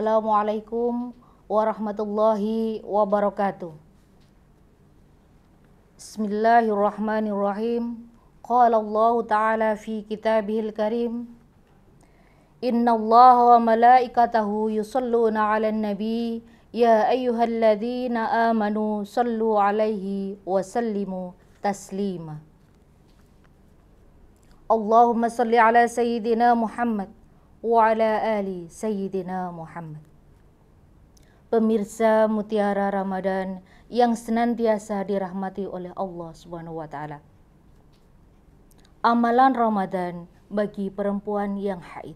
Assalamualaikum warahmatullahi wabarakatuh. Bismillahirrahmanirrahim. Qala Allah Ta'ala fi kitabihil karim. Inna Allah wa malaikatahu yusalluna 'alan nabi ya ayyuhalladzina amanu sallu 'alaihi wa sallimu taslima. Allahumma salli ala sayyidina Muhammad wa ala ali sayyidina Muhammad. Pemirsa Mutiara Ramadan yang senantiasa dirahmati oleh Allah Subhanahu wa taala. Amalan Ramadan bagi perempuan yang haid.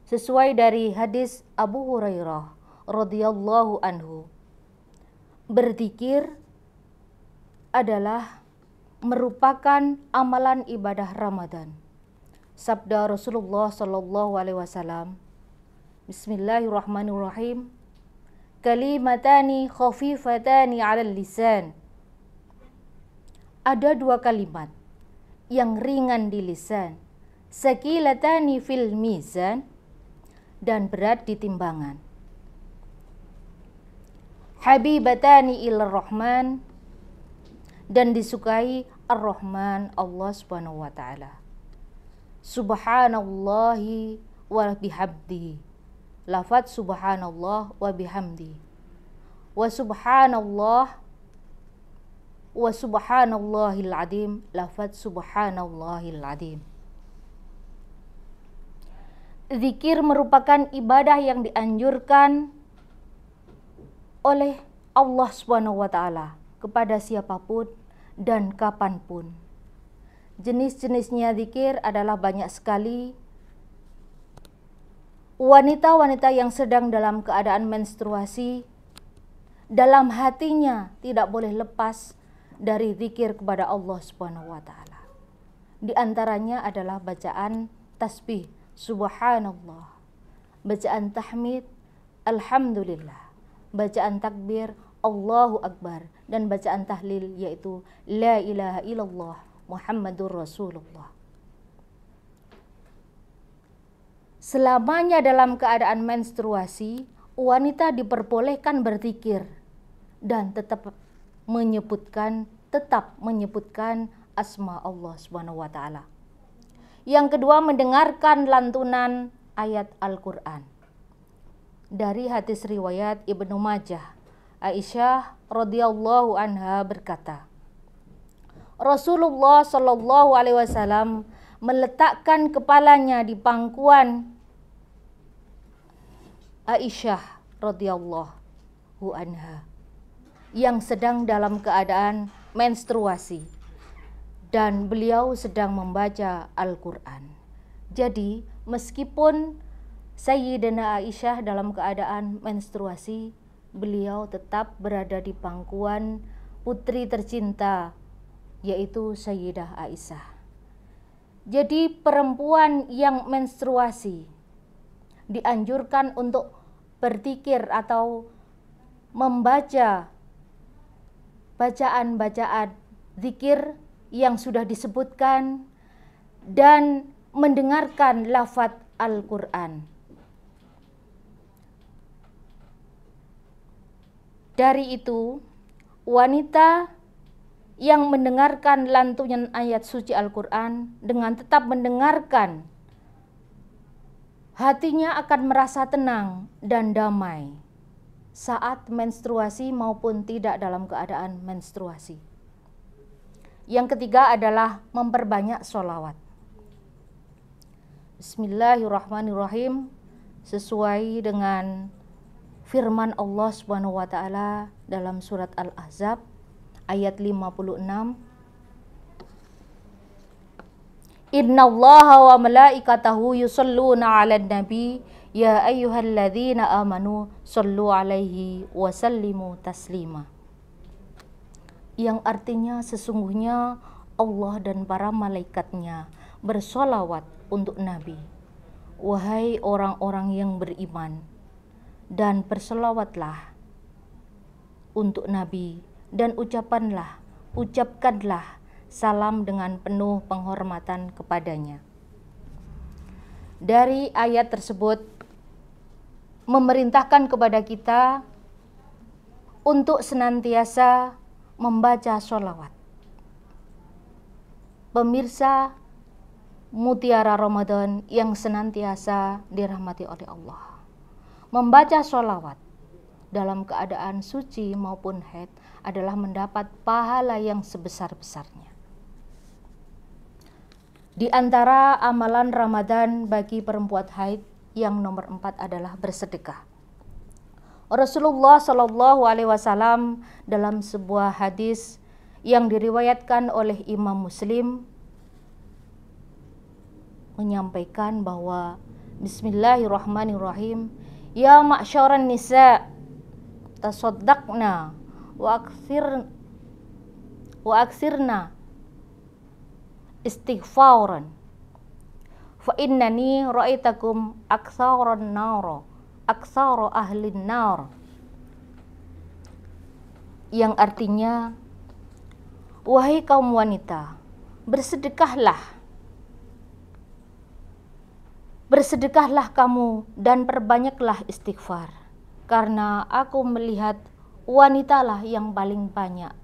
Sesuai dari hadis Abu Hurairah radhiyallahu anhu, berzikir adalah merupakan amalan ibadah Ramadan. Sabda Rasulullah sallallahu alaihi wasallam, Bismillahirrahmanirrahim. Kalimatani khafifatani 'alal lisan. Ada dua kalimat yang ringan di lisan, saqilatani fil mizan, dan berat di timbangan. Habibatani ilar rahman, dan disukai ar-Rahman Allah Subhanahu wa taala. Subhanallahi wa bihamdihi. Lafaz subhanallah wa bihamdi. Wa subhanallahil azim. Lafaz subhanallahil azim. Zikir merupakan ibadah yang dianjurkan oleh Allah Subhanahu wa taala kepada siapapun dan kapanpun. Jenis-jenisnya zikir adalah banyak sekali. Wanita-wanita yang sedang dalam keadaan menstruasi, dalam hatinya tidak boleh lepas dari zikir kepada Allah Subhanahu wa taala. Di antaranya adalah bacaan tasbih subhanallah, bacaan tahmid alhamdulillah, bacaan takbir Allahu akbar, dan bacaan tahlil yaitu la ilaha illallah Muhammadur Rasulullah. Selamanya dalam keadaan menstruasi, wanita diperbolehkan berzikir dan tetap menyebutkan asma Allah Subhanahu wa taala. Yang kedua, mendengarkan lantunan ayat Al-Qur'an. Dari hadis riwayat Ibnu Majah, Aisyah radhiyallahu anha berkata, Rasulullah Shallallahu alaihi wasallam meletakkan kepalanya di pangkuan Aisyah radhiyallahu anha yang sedang dalam keadaan menstruasi, dan beliau sedang membaca Al-Qur'an. Jadi meskipun Sayyidina Aisyah dalam keadaan menstruasi, beliau tetap berada di pangkuan putri tercinta, yaitu Sayyidah Aisyah. Jadi perempuan yang menstruasi dianjurkan untuk berzikir atau membaca bacaan-bacaan zikir yang sudah disebutkan dan mendengarkan lafaz Al-Qur'an. Dari itu, wanita yang mendengarkan lantunan ayat suci Al-Qur'an dengan tetap mendengarkan, hatinya akan merasa tenang dan damai saat menstruasi maupun tidak dalam keadaan menstruasi. Yang ketiga adalah memperbanyak sholawat. Bismillahirrahmanirrahim, sesuai dengan firman Allah Subhanahu wa taala dalam surat Al-Ahzab ayat 56. Innallaha wa malaikatahu yusalluna 'alan nabi ya ayyuhalladzina amanu sallu 'alaihi wa sallimu taslima. Yang artinya sesungguhnya Allah dan para malaikatnya bersolawat untuk Nabi. Wahai orang-orang yang beriman, dan bersolawatlah untuk Nabi, dan ucapkanlah salam dengan penuh penghormatan kepadanya. Dari ayat tersebut memerintahkan kepada kita untuk senantiasa membaca sholawat. Pemirsa Mutiara Ramadan yang senantiasa dirahmati oleh Allah, membaca sholawat dalam keadaan suci maupun haid adalah mendapat pahala yang sebesar-besarnya. Di antara amalan Ramadan bagi perempuan haid yang nomor 4 adalah bersedekah. Rasulullah Shallallahu Alaihi Wasallam dalam sebuah hadis yang diriwayatkan oleh Imam Muslim menyampaikan bahwa Bismillahirrahmanirrahim, ya ma'syaran nisa tasaddaqna wa aksirna istighfaran fa innani ra'aitakum aktsaran nar aktsara ahlin nar, yang artinya, wahai kaum wanita, bersedekahlah kamu dan perbanyaklah istighfar, karena aku melihat wanitalah yang paling banyak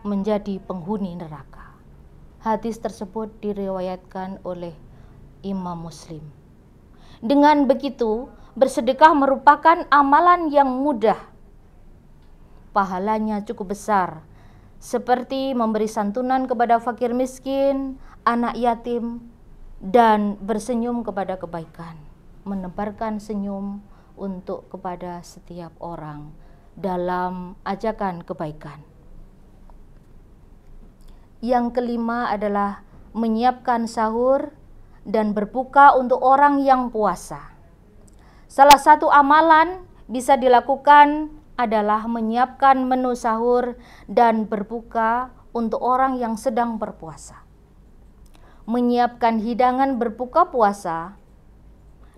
menjadi penghuni neraka. Hadis tersebut diriwayatkan oleh Imam Muslim. Dengan begitu, bersedekah merupakan amalan yang mudah, pahalanya cukup besar, seperti memberi santunan kepada fakir miskin, anak yatim, dan bersenyum kepada kebaikan, menebarkan senyum untuk kepada setiap orang dalam ajakan kebaikan. Yang kelima adalah menyiapkan sahur dan berbuka untuk orang yang puasa. Salah satu amalan bisa dilakukan adalah menyiapkan menu sahur dan berbuka untuk orang yang sedang berpuasa. Menyiapkan hidangan berbuka puasa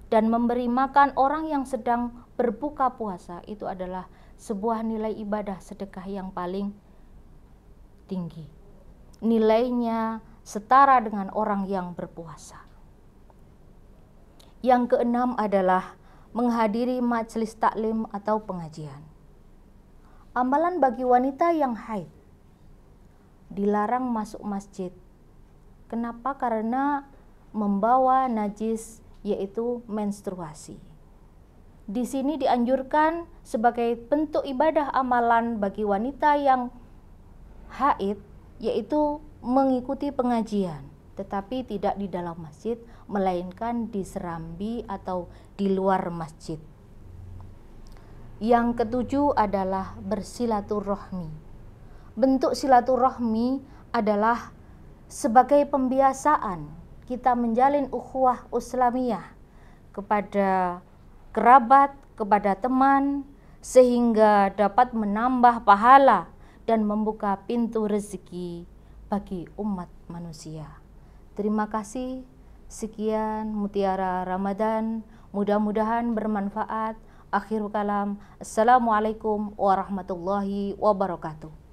dan memberi makan orang yang sedang berbuka puasa itu adalah sebuah nilai ibadah sedekah yang paling tinggi. Nilainya setara dengan orang yang berpuasa. Yang keenam adalah menghadiri majelis taklim atau pengajian. Amalan bagi wanita yang haid, dilarang masuk masjid. Kenapa? Karena membawa najis, yaitu menstruasi. Di sini dianjurkan sebagai bentuk ibadah amalan bagi wanita yang haid, yaitu mengikuti pengajian, tetapi tidak di dalam masjid, melainkan di serambi atau di luar masjid. Yang ketujuh adalah bersilaturahmi. Bentuk silaturahmi adalah sebagai pembiasaan kita menjalin ukhuwah Islamiyah kepada kerabat, kepada teman, sehingga dapat menambah pahala dan membuka pintu rezeki bagi umat manusia. Terima kasih. Sekian Mutiara Ramadan, mudah-mudahan bermanfaat. Akhirul kalam, assalamualaikum warahmatullahi wabarakatuh.